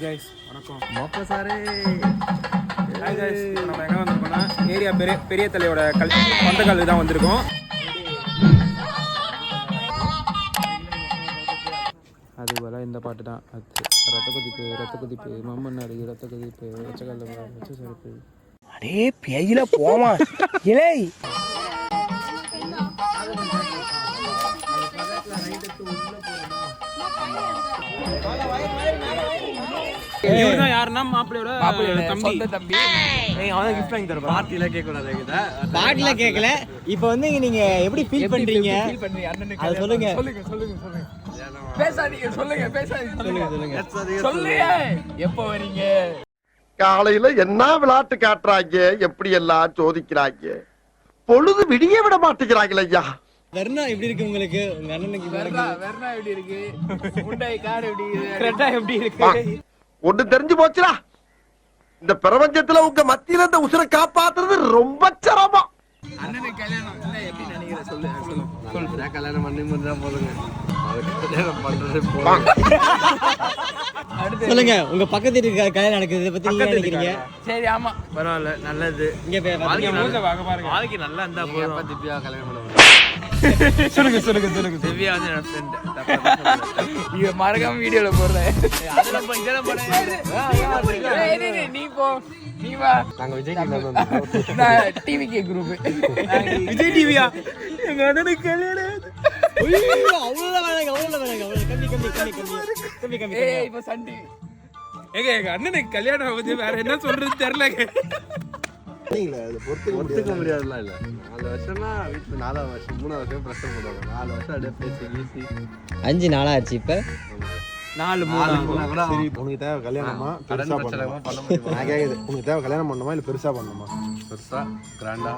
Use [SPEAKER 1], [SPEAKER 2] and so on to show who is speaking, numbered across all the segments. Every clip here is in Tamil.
[SPEAKER 1] கைஸ் வணக்கம்.
[SPEAKER 2] மொக்க சாரே.
[SPEAKER 1] ஹாய் கைஸ், இப்போ நம்ம எங்கே வந்திருக்கோம்னா ஏரியா பெரிய தலையோட சொந்த கல்வி தான் வந்திருக்கோம். அதுபோல் இந்த பாட்டு தான் அது ரத்த கொதிப்பு மம்மன்னாடி ரத்த கொதிப்பு வச்சக்கல்ல வச்ச சிறப்பு.
[SPEAKER 3] அடே பேஜில போமா இலை
[SPEAKER 1] யாருன்னா மாப்பிள்ளையோட தம்பி.
[SPEAKER 2] அவன் கிஃப்ட் வாங்கி தரேன். பார்ட்டில கேட்க கூடாது.
[SPEAKER 3] பாட்டில கேட்கல. இப்போ வந்து நீங்க எப்படி ஃபீல் பண்றீங்க? அது சொல்லுங்க.
[SPEAKER 4] பேசாதீங்க, சொல்லுங்க. எப்ப வரீங்க?
[SPEAKER 5] காலையில என்ன விளையாட்டு காட்டுறாங்க, எப்படி எல்லாம் சோதிக்கிறாங்க, பொழுது விடிய விட மாட்டேங்கிறாங்களே ஐயா.
[SPEAKER 3] வெர்னா எப்படி இருக்கு உங்களுக்கு? உங்க அண்ணனுக்கு
[SPEAKER 4] வெர்னா எப்படி இருக்கு? ஹுண்டாய் கார் எப்படி இருக்கு? கிரெட்டா எப்படி இருக்கு?
[SPEAKER 5] ஒண்ணு தெரிஞ்சு போச்சுடா, இந்த பிரபஞ்சத்துல உங்க மத்தியில இந்த உசுரை காப்பாத்துறது ரொம்ப சிரமம்.
[SPEAKER 4] அண்ணனுக்கு கல்யாணம் இல்ல, எப்படி நினைக்கிற? சொல்லு.
[SPEAKER 2] கல்யாணம் பண்ணி முடிஞ்சா போதுங்க.
[SPEAKER 3] சொல்லுங்க. உங்க பக்கத்து இருக்க கல்யாணம் நடக்குது, இதை பத்தி நீங்க நினைக்கிறீங்க?
[SPEAKER 4] சரி, ஆமா,
[SPEAKER 2] பரவாயில்ல, நல்லது.
[SPEAKER 3] இங்க
[SPEAKER 2] வாழ்க்கை நல்லா இருந்தா போதும். திவ்யா கல்யாணம் பண்ணுவாங்க.
[SPEAKER 1] சொல்லுங்க.
[SPEAKER 2] திவ்யா வந்து என்னோட ஃப்ரெண்ட்.
[SPEAKER 4] இது மறக்காம வீடியோல போடுறேன். நீ போ, நீ வா.
[SPEAKER 2] நாங்க விஜய்
[SPEAKER 4] டிவிகே குரூப்.
[SPEAKER 1] விஜய் டிவியா? எங்க அண்ணனுக்கு கல்யாணம்.
[SPEAKER 3] அவ்வளவுதான் வேணாங்க. கம்மி.
[SPEAKER 4] இப்ப சன் டிவி.
[SPEAKER 1] எங்க அண்ணனுக்கு கல்யாணம் ஆகுது, வேற என்ன சொல்றது தெரியலங்க.
[SPEAKER 2] ஒத்துக்க முடியாதுலாம் இல்ல. 4 வருஷம்னா வீட்டுல 4 வருஷம் 3 வருஷம் பிரச்சனை பண்ணுவாங்க. 4 வருஷம் அப்படியே பேசி ஈஸி.
[SPEAKER 3] 5 நாளாச்சு. இப்ப
[SPEAKER 2] 4
[SPEAKER 6] சரி, உனக்கு தேவை கல்யாணமா பெருசா பண்ணுமா? நான் கேக்குது, உனக்கு தேவை கல்யாணம் பண்ணுமா இல்ல பெருசா பண்ணுமா?
[SPEAKER 2] பெருசா கிராண்டா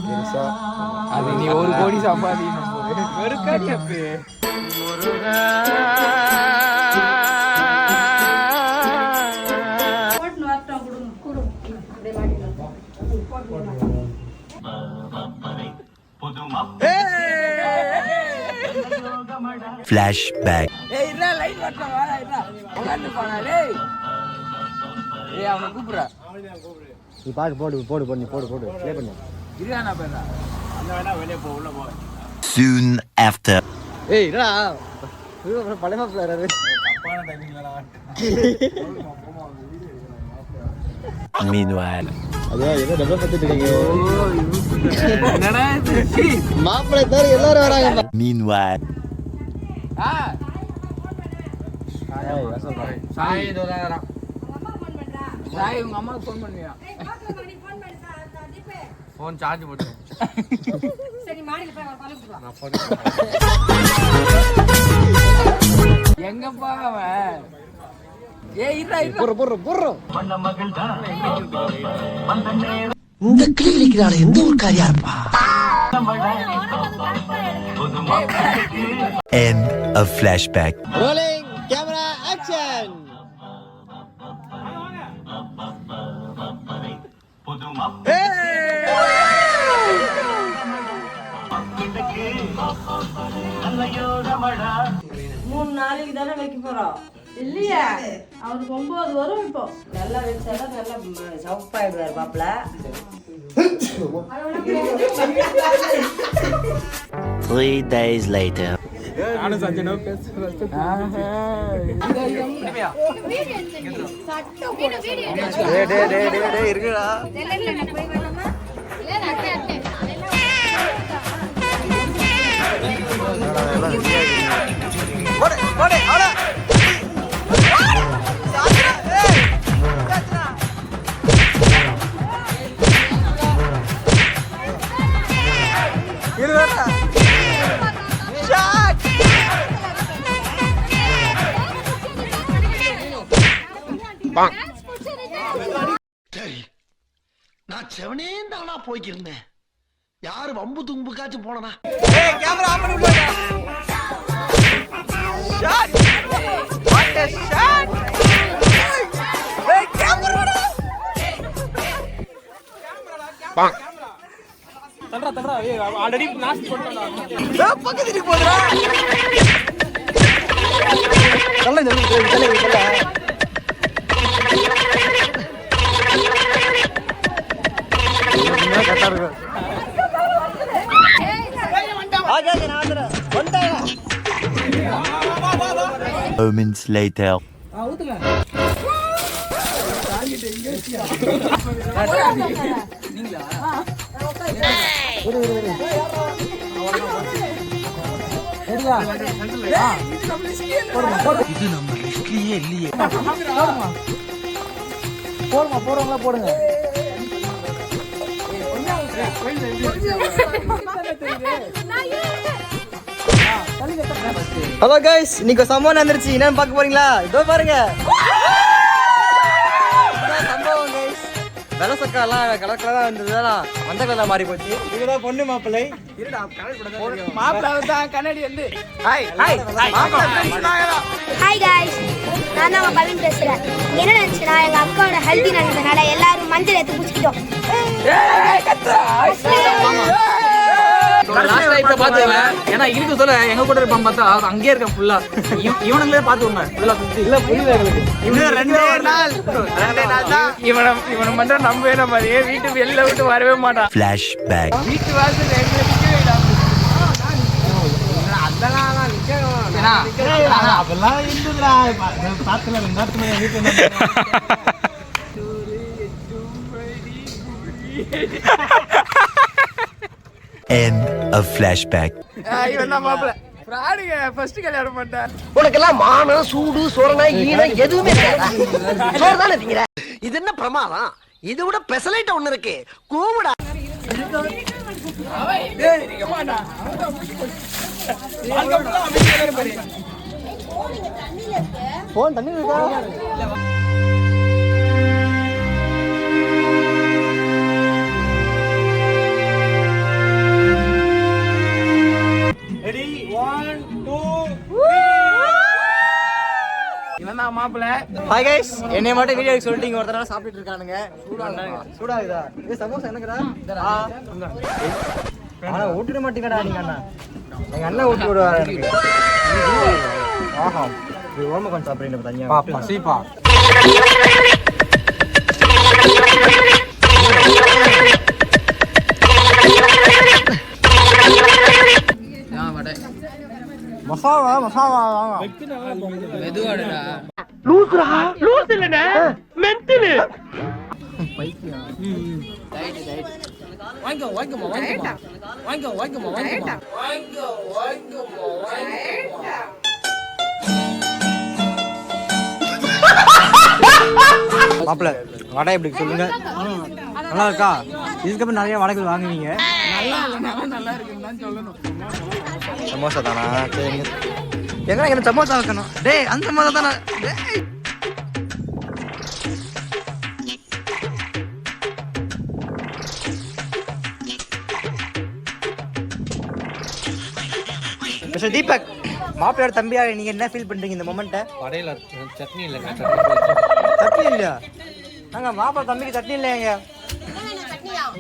[SPEAKER 6] பெருசா.
[SPEAKER 4] அது நீ 1 கோடி சம்பாதிக்கணும். ஒரு கோடி அப்பே.
[SPEAKER 7] Flashback.
[SPEAKER 4] ஏய் இல்ல, லைட் வரட்டும், வாடா இல்ல. உட்கார்ந்து போடா டேய். ஏய் அவனை கூப்பிடுறா.
[SPEAKER 6] நீ பாட்டு போடு நீ போடு ப்ளே பண்ணு.
[SPEAKER 4] இருடா பேரா.
[SPEAKER 7] Soon after.
[SPEAKER 3] ஏய் என்னடா பழைய மாப்பிள்ள யாரு?
[SPEAKER 7] Meanwhile.
[SPEAKER 6] அதே ஏதோ டபுள் பத்திட்டு இருக்கீங்க.
[SPEAKER 4] என்னடா இது?
[SPEAKER 3] மாப்பிள்ளை தவிர எல்லாரும் வராங்க.
[SPEAKER 7] Meanwhile.
[SPEAKER 4] ஆ சாய் தோலாரா. சாய் உங்க அம்மாக்கு ஃபோன் பண்ணுவியா?
[SPEAKER 2] ஃபோன் சார்ஜ் போட்டு.
[SPEAKER 8] சரி, மாடியில போய் காலேஜ் வா.
[SPEAKER 4] எங்கப்பா அவன்? ஏய் இருடா.
[SPEAKER 3] போறோம்.
[SPEAKER 5] இந்த கிளிக்கிறாள எந்த ஒரு காரியா இருப்பா.
[SPEAKER 7] End of flashback.
[SPEAKER 3] Rolling camera action.
[SPEAKER 8] மூணு நாளைக்கு தானே வைக்க போறோம் இல்லையா? அவருக்கு 9 வரும். இப்போ நல்லா வச்சாதான் நல்லா சவுப்பாயிடுவார் பாப்பல.
[SPEAKER 7] 3 days later.
[SPEAKER 1] நானும் சஞ்சனும் பேசுறேன்.
[SPEAKER 2] இருக்குடா.
[SPEAKER 5] சரி, நான் செவனே தானா போய்க்கிருந்தேன். யாரு வம்பு தும்புக்காச்சும் போனா?
[SPEAKER 4] கேமரா ஆன் பண்ணி விடுங்க. ஷாட். What a shot. ஏய் கேமரா.
[SPEAKER 5] பாங்.
[SPEAKER 1] தண்டா ஏய் ஆல்ரெடி நாஸ்தி பண்ணிட்டடா.
[SPEAKER 4] ஏய் பக்கத்துக்கு போடுடா.
[SPEAKER 3] கல்ல
[SPEAKER 7] Moments later.
[SPEAKER 1] போடுறவங்களா போடுங்க.
[SPEAKER 3] ஹலோ கைஸ், இன்னைக்கு சம்பவம் வந்துருச்சு. என்னன்னு பார்க்க போறீங்களா? இதோ பாருங்க சம்பவம் கைஸ். வெள்ள சக்காலாம் கலர் கலரா இருந்ததுனா மஞ்ச கலர் மாறி போச்சு. இதுதான் பொண்ணு மாப்பிள்ளை.
[SPEAKER 4] மாப்பிள்ளை தான் கண்ணாடி வந்து
[SPEAKER 9] ஹாய் காய்ஸ், நான் தான் உங்க கவின் பேசுறேன். என்ன நினைச்சுன்னா எங்க அக்காவோட ஹெல்தி நடந்ததுனால எல்லாரும் மஞ்சள் எடுத்து குடிச்சிட்டோம்.
[SPEAKER 4] ஏன்னா இருக்கு சொல்ல எங்க கூட இருப்பான் பார்த்தா அங்கேயே இருக்க ஃபுல்லா இவனுங்களே பாத்துக்கோங்க ஃபுல்லா சுத்தி இல்ல புரியல எங்களுக்கு. இவனு ரெண்டே நாள் தான் இவனை மட்டும் நம்பவே மாதிரியே வீட்டு வெளியில விட்டு வரவே மாட்டான்.
[SPEAKER 7] Flashback.
[SPEAKER 4] வீட்டு வாசல்
[SPEAKER 3] அதெல்லாம் இருந்துதுடா. பாத்துல வெங்காயத்துல வீட்டுல
[SPEAKER 7] End of flashback.
[SPEAKER 4] இவன் தான் மாப்பிள்ள பிராடுங்க ஃபர்ஸ்ட் கல்யாணம் பண்ணிட்டான்.
[SPEAKER 5] உனக்கெல்லாம் மானம் சூடு சோரணை ஈனம் எதுவுமே சோறுதானே திங்கிற. இது என்ன பிரமாதம்? இது விட பெசலைட் ஒண்ணு இருக்கு. கூவுடா.
[SPEAKER 3] போன் தண்ணி இருக்கா?
[SPEAKER 4] இவன் தான் மாப்பிள்ள.
[SPEAKER 3] ஹாய் கைஸ், என்னைய மட்டும் வீடியோ சொல்லிட்டு ஒருத்தர சாப்பிட்டு இருக்கானுங்க. சூடாகுதா? இது சமோசா என்னங்கடா? ஆனா ஊட்டிட மாட்டீங்கடா நீங்க அண்ணா. எங்க அண்ணன் ஊட்டி விடுவாரு எனக்கு. ஆஹா, இது ஓம கொஞ்சம் சாப்பிடுறீங்க தனியா.
[SPEAKER 1] பாப்பா சீப்பா.
[SPEAKER 3] மசாலா மசாலா
[SPEAKER 4] மெதுவாடா.
[SPEAKER 5] லூசுரா லூசு இல்லனே மென்டல்.
[SPEAKER 3] மாப்பிள்ள வடை எப்படி சொல்லுங்க? நல்லா இருக்கா? இதுக்கப்புறம் நிறைய வடைகள் வாங்குவீங்க.
[SPEAKER 4] நல்லா இருக்குன்னு தான் சொல்லணும்.
[SPEAKER 3] சமோசா தானா? சரி, எங்க எனக்கு சமோசா வைக்கணும். டேய் அந்த சமோசா தானே. டேய் மிஸ்டர் தீபக், மாப்பிள்ளையோட தம்பியா நீங்க என்ன ஃபீல் பண்றீங்க இந்த மொமெண்ட்டை?
[SPEAKER 1] வடையில சட்னி இல்லைங்க.
[SPEAKER 3] சட்னி இல்லையா? நாங்க மாப்பிள்ளை தம்பிக்கு சட்னி இல்லையாங்க.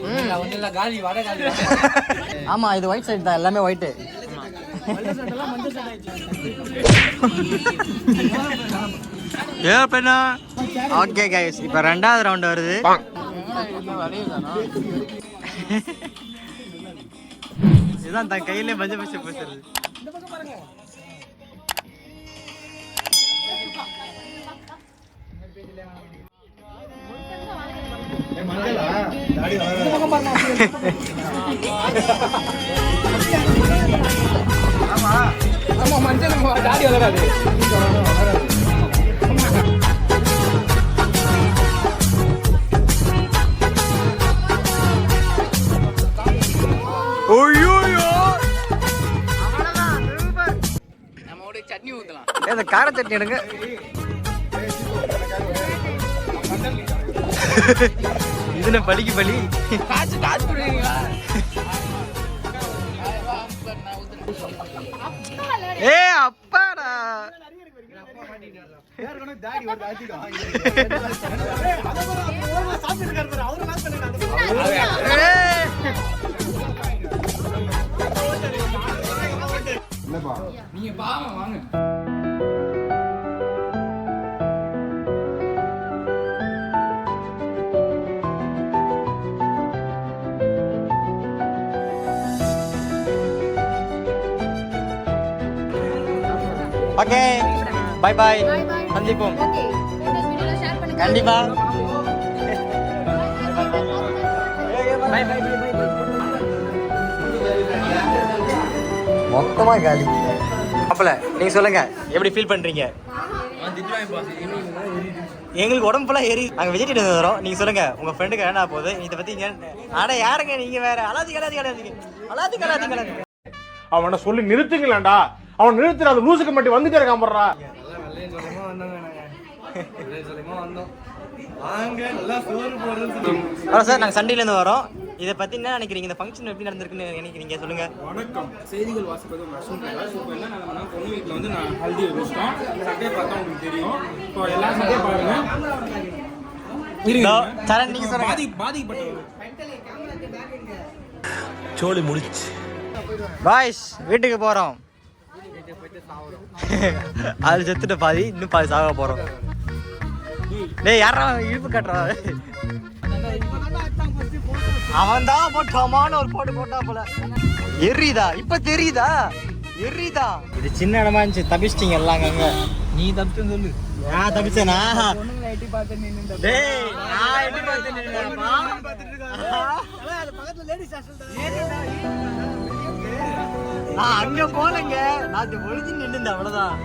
[SPEAKER 4] ஒண்ணு இல்ல காலி வடை காலி.
[SPEAKER 3] ஆமா, இது ஒயிட் சைடு தான், எல்லாமே ஒயிட். ஓகே கைஸ், இப்போ ரெண்டாவது ரவுண்ட் வருது. இதுதான் தன் கையிலே மஞ்சள் பச்சை பேசுறது.
[SPEAKER 4] ஆமா மஞ்சள் தாடி வளராது. நம்மோட சட்னி ஊத்தலாம்.
[SPEAKER 3] இந்த கார சட்னி எடுங்க. இதுல பலிக்கு பலி.
[SPEAKER 4] காசு குடுறீங்களா?
[SPEAKER 3] ஏ அப்பாடா.
[SPEAKER 4] நீங்க பாவம் வாங்க.
[SPEAKER 3] ஓகே பை பாய், சந்திப்போம் கண்டிப்பா. மொத்தமா காலி. அப்பல நீங்க சொல்லுங்க, எப்படி ஃபீல் பண்றீங்க? எங்களுக்கு உடம்புலாம் ஏறி நாங்கள் வெஜிடேரியன் வரோம். நீங்கள் சொல்லுங்க உங்க ஃப்ரெண்டுக்கு என்ன போகுது இதை பத்தி? ஆனால் யாருங்க நீங்க வேற அலாதி.
[SPEAKER 6] அவனை சொல்லி நிறுத்துங்களேன்டா. அவன் நிறுத்துற அந்த லூசுக்கு மட்டும் வந்துட்டே இருக்கான் போடுறா.
[SPEAKER 3] சார் நாங்கள் சண்டேலேருந்து வரோம். இதை பத்தி என்ன நினைக்கிறீங்க? இந்த ஃபங்க்ஷன் எப்படி நடந்திருக்குன்னு நினைக்கிறீங்க சொல்லுங்க.
[SPEAKER 1] வணக்கம். செய்திகள் வாசிப்பது என்ன நடந்ததுன்னா, பொண்ணு வீட்டில் வந்து நான் ஹல்தி வச்சிட்டோம். சட்டையை பார்த்தா உங்களுக்கு தெரியும். இப்போ எல்லா சட்டையும் பாருங்க.
[SPEAKER 3] சரண் நீங்க சொல்லுங்க.
[SPEAKER 1] பாதிக்கப்பட்டது
[SPEAKER 7] சோலி முடிச்சு
[SPEAKER 3] பாய்ஸ் வீட்டுக்கு போறோம். அது செத்துட்டு பாதி, இன்னும் பாதி சாக போறோம். டேய் யாரா இழுப்பு கட்டுறா? அவன் தான் போட்டோமான ஒரு போட்டு போட்டா போல. எரியுதா இப்ப தெரியுதா? எரியுதா? இது சின்ன இடமா இருந்துச்சு, தப்பிச்சிட்டீங்க எல்லாம். அங்க
[SPEAKER 4] நீ தப்பிச்சு சொல்லு.
[SPEAKER 3] நான் தப்பிச்சேனா?
[SPEAKER 4] எட்டி பார்த்து நின்று
[SPEAKER 3] டேய் நான் எட்டி பார்த்து நின்னேன்ப்பா. நான் அங்க போலங்க, நான் ஒளிஞ்சு நின்னுந்தேன் அவ்வளவுதான்.